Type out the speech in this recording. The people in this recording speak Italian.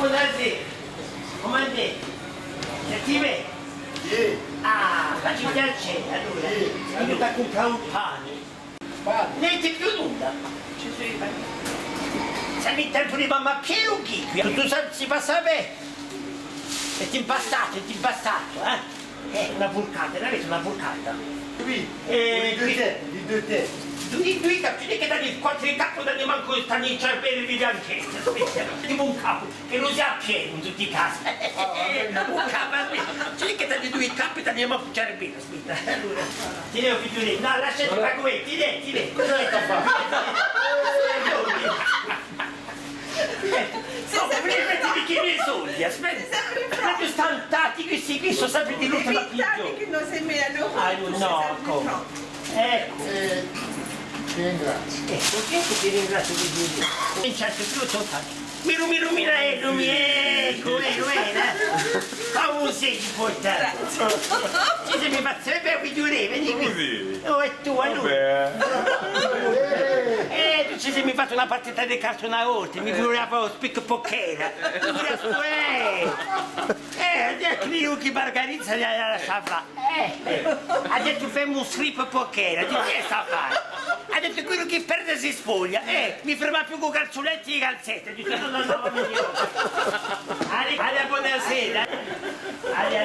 Buonasera. Comandante, senti me? Sì. Ah, facci piacere, allora. Sì. Aiuta a comprare un pane. Niente più nulla. Ci sono i panini. Siamo in tempo di mamma pieno chi qui? Tu sai, si passa bene. È impastato, una vulcata, non avete una vulcata? Qui, qui. di due te. Due capi, che danno il quattro di capo, danno manco il stanno in cervello di bianchezza, tipo un capo, che non sia pieno in tutti i casi. Un capo, c'è che danno due capi, danno manco il cervello, aspetta. Allora, ti devo figliolino, no, lasciati fare come, ti devi, cosa hai fatto? Mettimi che ne soldi, aspetta, proprio stantati questi qui sono sempre di lutto la Vent'anni che non sembrano. Ah, no, come? Ecco. Ti ringrazio. Ecco, ti ringrazio di dire. Cominciate più toccati. Mi illuminello, ecco, fa un segno portato. Ci sei mi farebbe un figliolino, vedi qui. Oh, è tua, lui. Tu ci sei mi fatto una partita di calcio una volta, mi figurava spicco pocchera. Ha detto che Margarizza gli ha lasciato ha detto fammi un strip pocchera, di che sta a fare? Ha detto quello che perde si spoglia, mi ferma più con calzoletti e calzette, dice no, buonasera. Ale, buonasera. Ale,